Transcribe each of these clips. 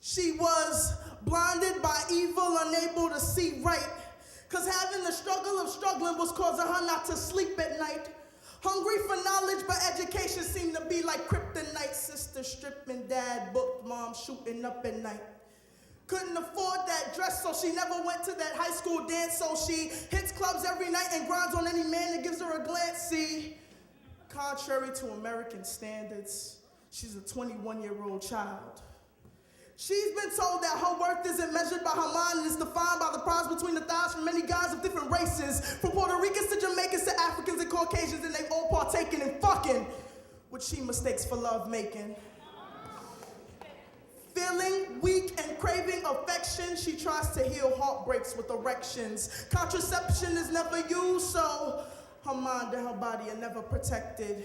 She was blinded by evil, unable to see right. Cause having the struggle of struggling was causing her not to sleep at night. Hungry for knowledge, but education seemed to be like kryptonite. Sister stripping, dad booked, mom shooting up at night. Couldn't afford that dress, so she never went to that high school dance. So she hits clubs every night and grinds on any man that gives her a glance. See, contrary to American standards, she's a 21-year-old child. She's been told that her worth isn't measured by her mind and is defined by the prize between the thighs from many guys of different races. From Puerto Ricans to Jamaicans to Africans and Caucasians, and they've all partaken in fucking, which she mistakes for love making. Feeling weak and craving affection, she tries to heal heartbreaks with erections. Contraception is never used, so her mind and her body are never protected.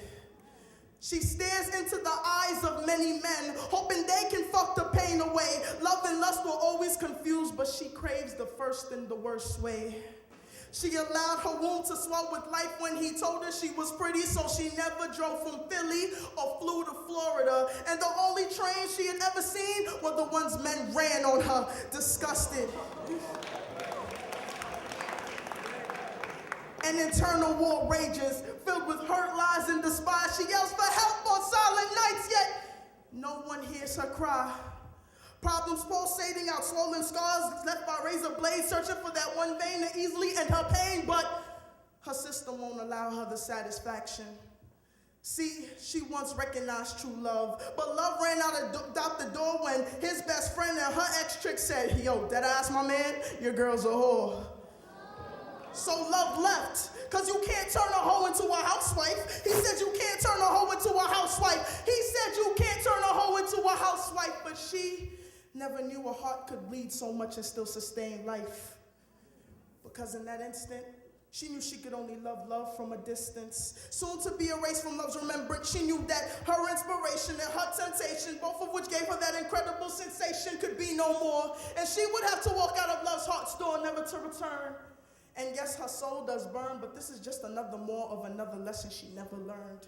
She stares into the eyes of many men, hoping they can fuck the pain away. Love and lust were always confused, but she craves the first and the worst way. She allowed her womb to swell with life when he told her she was pretty, so she never drove from Philly or flew to Florida. And the only trains she had ever seen were the ones men ran on her, disgusted. An internal war rages, filled with hurt, lies, and despise. She yells for help on silent nights, yet no one hears her cry. Problems pulsating out, swollen scars left by razor blades, searching for that one vein to easily end her pain, but her system won't allow her the satisfaction. See, she once recognized true love, but love ran out the door when his best friend and her ex-trick said, yo, that ass, my man, your girl's a whore. So love left, cause you can't turn a hoe into a housewife. He said you can't turn a hoe into a housewife. He said you can't turn a hoe into a housewife, but she never knew a heart could bleed so much and still sustain life. Because in that instant, she knew she could only love from a distance. Soon to be erased from love's remembrance, she knew that her inspiration and her temptation, both of which gave her that incredible sensation, could be no more. And she would have to walk out of love's heart's door, never to return. And yes, her soul does burn, but this is just another more of another lesson she never learned.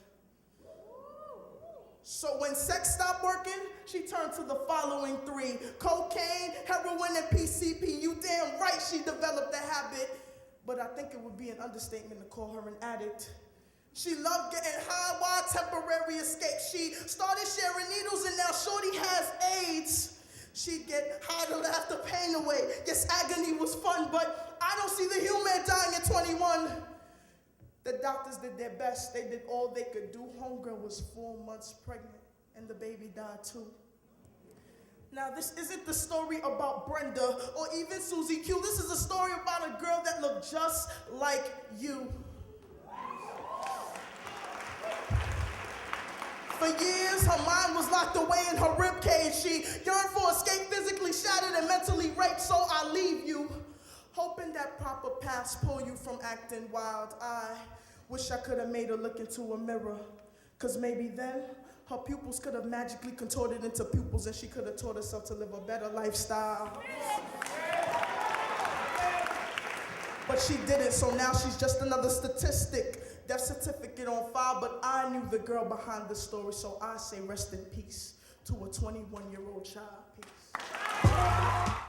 So when sex stopped working, she turned to the following three: cocaine, heroin, and PCP. You damn right she developed the habit, but I think it would be an understatement to call her an addict. She loved getting high while temporary escape. She started sharing needles and now shorty has AIDS. She'd get high to laugh the pain away. Yes, agony was fun, but I don't see the human dying at 21. The doctors did their best. They did all they could do. Homegirl was 4 months pregnant, and the baby died too. Now, this isn't the story about Brenda or even Susie Q. This is a story about a girl that looked just like you. For years, her mind was locked away in her ribcage. She yearned for escape, physically shattered and mentally raped, so I leave you, hoping that proper paths pull you from acting wild. I wish I could have made her look into a mirror, cause maybe then her pupils could have magically contorted into pupils and she could have taught herself to live a better lifestyle. But she didn't, so now she's just another statistic. Death certificate on file, but I knew the girl behind the story, so I say rest in peace to a 21-year-old child. Peace.